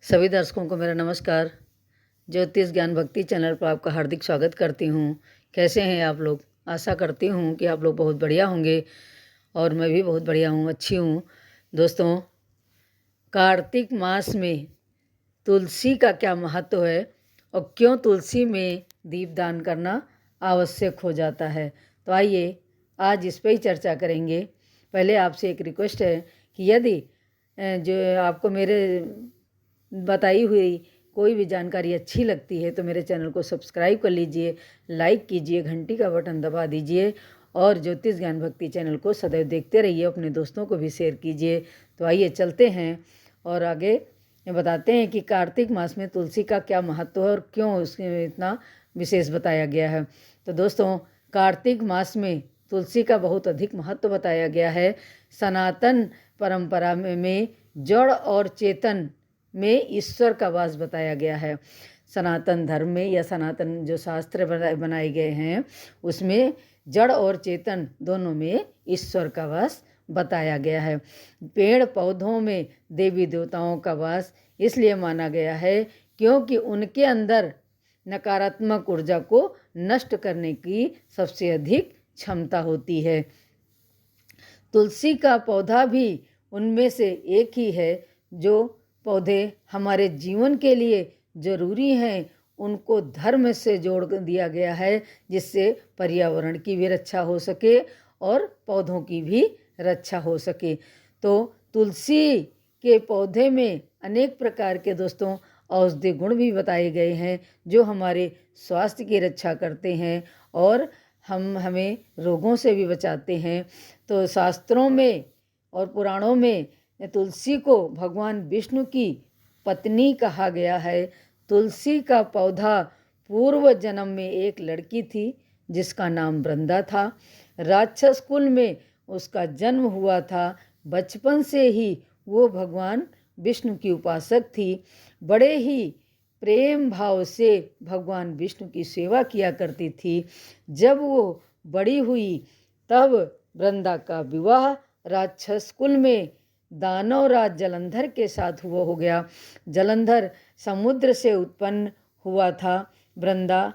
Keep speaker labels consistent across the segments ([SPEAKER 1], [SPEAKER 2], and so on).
[SPEAKER 1] सभी दर्शकों को मेरा नमस्कार। ज्योतिष ज्ञान भक्ति चैनल पर आपका हार्दिक स्वागत करती हूँ। कैसे हैं आप लोग? आशा करती हूँ कि आप लोग बहुत बढ़िया होंगे और मैं भी बहुत बढ़िया हूँ, अच्छी हूँ। दोस्तों, कार्तिक मास में तुलसी का क्या महत्व है और क्यों तुलसी में दीपदान करना आवश्यक हो जाता है, तो आइए आज इस पर ही चर्चा करेंगे। पहले आपसे एक रिक्वेस्ट है कि यदि जो आपको मेरे बताई हुई कोई भी जानकारी अच्छी लगती है तो मेरे चैनल को सब्सक्राइब कर लीजिए, लाइक कीजिए, घंटी का बटन दबा दीजिए और ज्योतिष ज्ञान भक्ति चैनल को सदैव देखते रहिए, अपने दोस्तों को भी शेयर कीजिए। तो आइए चलते हैं और आगे बताते हैं कि कार्तिक मास में तुलसी का क्या महत्व है और क्यों उसमें इतना विशेष बताया गया है। तो दोस्तों, कार्तिक मास में तुलसी का बहुत अधिक महत्व बताया गया है। सनातन परंपरा में जड़ और चेतन में ईश्वर का वास बताया गया है। सनातन धर्म में या सनातन जो शास्त्र बनाए गए हैं उसमें जड़ और चेतन दोनों में ईश्वर का वास बताया गया है। पेड़ पौधों में देवी देवताओं का वास इसलिए माना गया है क्योंकि उनके अंदर नकारात्मक ऊर्जा को नष्ट करने की सबसे अधिक क्षमता होती है। तुलसी का पौधा भी उनमें से एक ही है। जो पौधे हमारे जीवन के लिए जरूरी हैं उनको धर्म से जोड़ दिया गया है, जिससे पर्यावरण की भी रक्षा हो सके और पौधों की भी रक्षा हो सके। तो तुलसी के पौधे में अनेक प्रकार के दोस्तों औषधि गुण भी बताए गए हैं जो हमारे स्वास्थ्य की रक्षा करते हैं और हमें रोगों से भी बचाते हैं। तो शास्त्रों में और पुराणों में तुलसी को भगवान विष्णु की पत्नी कहा गया है। तुलसी का पौधा पूर्व जन्म में एक लड़की थी जिसका नाम वृंदा था। राक्षस कुल में उसका जन्म हुआ था। बचपन से ही वो भगवान विष्णु की उपासक थी। बड़े ही प्रेम भाव से भगवान विष्णु की सेवा किया करती थी। जब वो बड़ी हुई तब वृंदा का विवाह राक्षस कुल में दानवराज जलंधर के साथ हुआ हो गया। जलंधर समुद्र से उत्पन्न हुआ था। वृंदा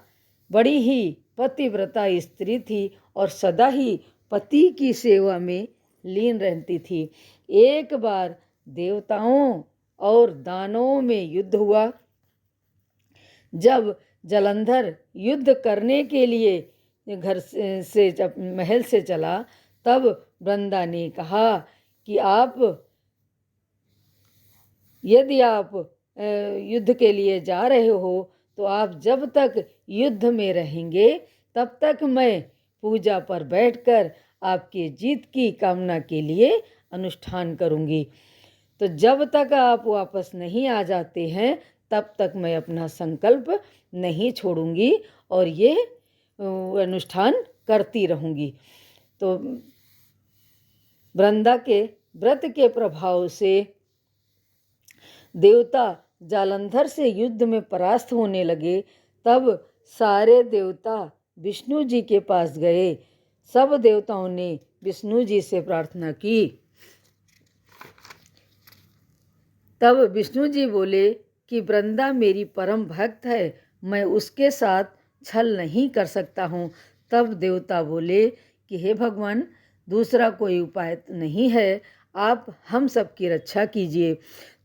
[SPEAKER 1] बड़ी ही पतिव्रता स्त्री थी और सदा ही पति की सेवा में लीन रहती थी। एक बार देवताओं और दानवों में युद्ध हुआ। जब जलंधर युद्ध करने के लिए घर से जब महल से चला तब वृंदा ने कहा कि यदि आप युद्ध के लिए जा रहे हो तो आप जब तक युद्ध में रहेंगे तब तक मैं पूजा पर बैठकर आपके जीत की कामना के लिए अनुष्ठान करूंगी। तो जब तक आप वापस नहीं आ जाते हैं तब तक मैं अपना संकल्प नहीं छोड़ूंगी और ये अनुष्ठान करती रहूंगी। तो वृंदा के व्रत के प्रभाव से देवता जालंधर से युद्ध में परास्त होने लगे। तब सारे देवता विष्णु जी के पास गए। सब देवताओं ने विष्णु जी से प्रार्थना की। तब विष्णु जी बोले कि वृंदा मेरी परम भक्त है, मैं उसके साथ छल नहीं कर सकता हूँ। तब देवता बोले कि हे भगवान, दूसरा कोई उपाय नहीं है, आप हम सब की रक्षा कीजिए।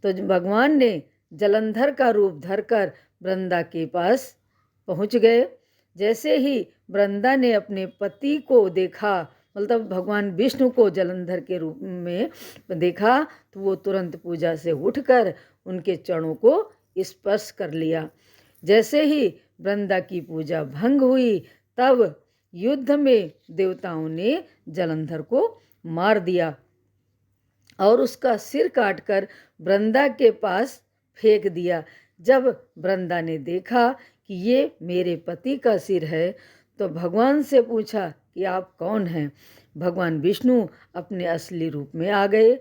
[SPEAKER 1] तो भगवान ने जलंधर का रूप धरकर वृंदा के पास पहुँच गए। जैसे ही वृंदा ने अपने पति को देखा, मतलब भगवान विष्णु को जलंधर के रूप में देखा, तो वो तुरंत पूजा से उठकर उनके चरणों को स्पर्श कर लिया। जैसे ही वृंदा की पूजा भंग हुई तब युद्ध में देवताओं ने जलंधर को मार दिया और उसका सिर काटकर वृंदा के पास फेंक दिया। जब वृंदा ने देखा कि ये मेरे पति का सिर है तो भगवान से पूछा कि आप कौन हैं। भगवान विष्णु अपने असली रूप में आ गए।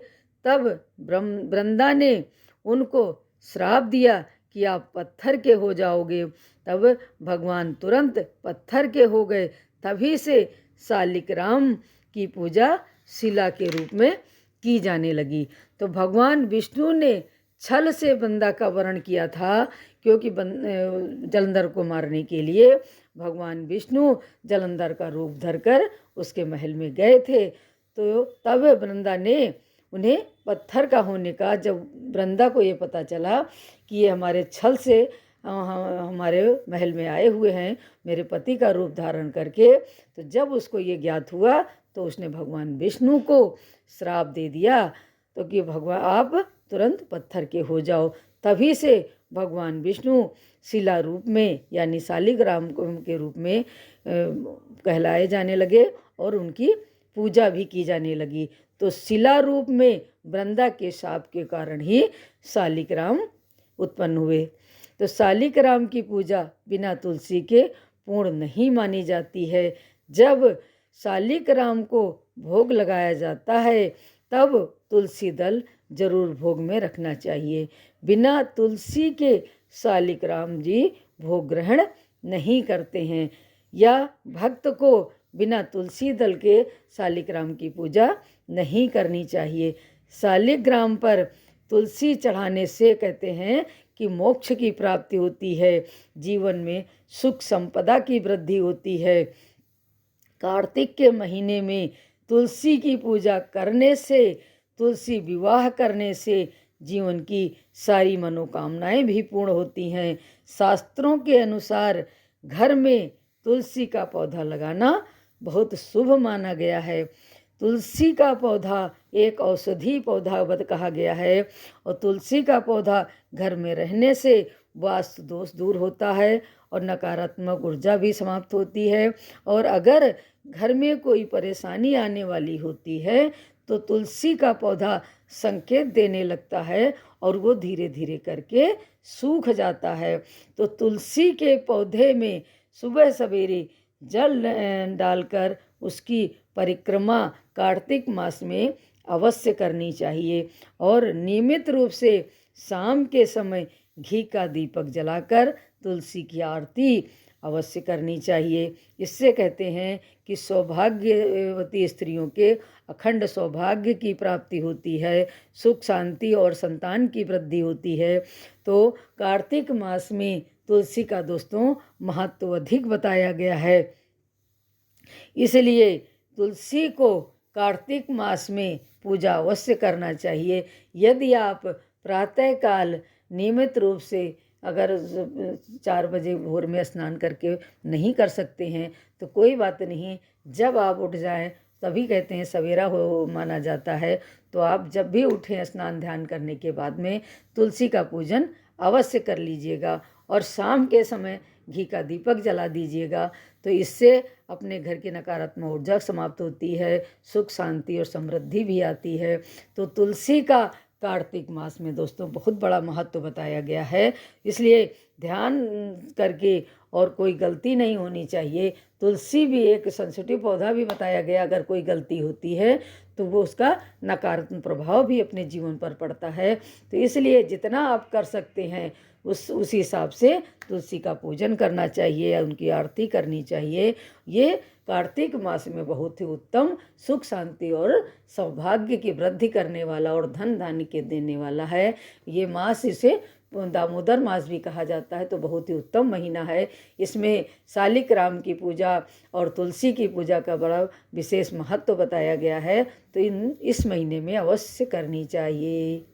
[SPEAKER 1] तब वृंदा ने उनको श्राप दिया कि आप पत्थर के हो जाओगे। तब भगवान तुरंत पत्थर के हो गए। तभी से शालिग्राम की पूजा शिला के रूप में की जाने लगी। तो भगवान विष्णु ने छल से वृंदा का वर्ण किया था, क्योंकि जलंधर को मारने के लिए भगवान विष्णु जलंधर का रूप धरकर उसके महल में गए थे। तो तब वृंदा ने उन्हें पत्थर का होने का, जब वृंदा को ये पता चला कि ये हमारे छल से हमारे महल में आए हुए हैं मेरे पति का रूप धारण करके, तो जब उसको ये ज्ञात हुआ तो उसने भगवान विष्णु को श्राप दे दिया, तो कि भगवान आप तुरंत पत्थर के हो जाओ। तभी से भगवान विष्णु शिला रूप में यानी शालिग्राम के रूप में कहलाए जाने लगे और उनकी पूजा भी की जाने लगी। तो शिला रूप में वृंदा के शाप के कारण ही शालिग्राम उत्पन्न हुए। तो शालिग्राम की पूजा बिना तुलसी के पूर्ण नहीं मानी जाती है। जब शालिग्राम को भोग लगाया जाता है तब तुलसी दल जरूर भोग में रखना चाहिए। बिना तुलसी के शालिग्राम जी भोग ग्रहण नहीं करते हैं, या भक्त को बिना तुलसी दल के शालिग्राम की पूजा नहीं करनी चाहिए। शालिग्राम पर तुलसी चढ़ाने से कहते हैं कि मोक्ष की प्राप्ति होती है, जीवन में सुख संपदा की वृद्धि होती है। कार्तिक के महीने में तुलसी की पूजा करने से, तुलसी विवाह करने से जीवन की सारी मनोकामनाएं भी पूर्ण होती हैं। शास्त्रों के अनुसार घर में तुलसी का पौधा लगाना बहुत शुभ माना गया है। तुलसी का पौधा एक औषधि पौधा कहा गया है, और तुलसी का पौधा घर में रहने से वास्तु दोष दूर होता है और नकारात्मक ऊर्जा भी समाप्त होती है। और अगर घर में कोई परेशानी आने वाली होती है तो तुलसी का पौधा संकेत देने लगता है और वो धीरे धीरे करके सूख जाता है। तो तुलसी के पौधे में सुबह सवेरे जल डालकर उसकी परिक्रमा कार्तिक मास में अवश्य करनी चाहिए, और नियमित रूप से शाम के समय घी का दीपक जलाकर तुलसी की आरती अवश्य करनी चाहिए। इससे कहते हैं कि सौभाग्यवती स्त्रियों के अखंड सौभाग्य की प्राप्ति होती है, सुख शांति और संतान की वृद्धि होती है। तो कार्तिक मास में तुलसी का दोस्तों महत्व अधिक बताया गया है, इसलिए तुलसी को कार्तिक मास में पूजा अवश्य करना चाहिए। यदि आप प्रातःकाल नियमित रूप से अगर 4 बजे भोर में स्नान करके नहीं कर सकते हैं तो कोई बात नहीं, जब आप उठ जाएं, तभी कहते हैं सवेरा हो माना जाता है, तो आप जब भी उठें स्नान ध्यान करने के बाद में तुलसी का पूजन अवश्य कर लीजिएगा, और शाम के समय घी का दीपक जला दीजिएगा। तो इससे अपने घर की नकारात्मक ऊर्जा समाप्त होती है, सुख शांति और समृद्धि भी आती है। तो तुलसी का कार्तिक मास में दोस्तों बहुत बड़ा महत्व बताया गया है, इसलिए ध्यान करके, और कोई गलती नहीं होनी चाहिए। तुलसी भी एक सेंसिटिव पौधा भी बताया गया, अगर कोई गलती होती है तो वो उसका नकारात्मक प्रभाव भी अपने जीवन पर पड़ता है। तो इसलिए जितना आप कर सकते हैं उस हिसाब से तुलसी का पूजन करना चाहिए या उनकी आरती करनी चाहिए। ये कार्तिक मास में बहुत ही उत्तम सुख शांति और सौभाग्य की वृद्धि करने वाला और धन धान्य के देने वाला है ये मास। इसे दामोदर मास भी कहा जाता है। तो बहुत ही उत्तम महीना है। इसमें शालिग्राम की पूजा और तुलसी की पूजा का बड़ा विशेष महत्व बताया गया है, तो इस महीने में अवश्य करनी चाहिए।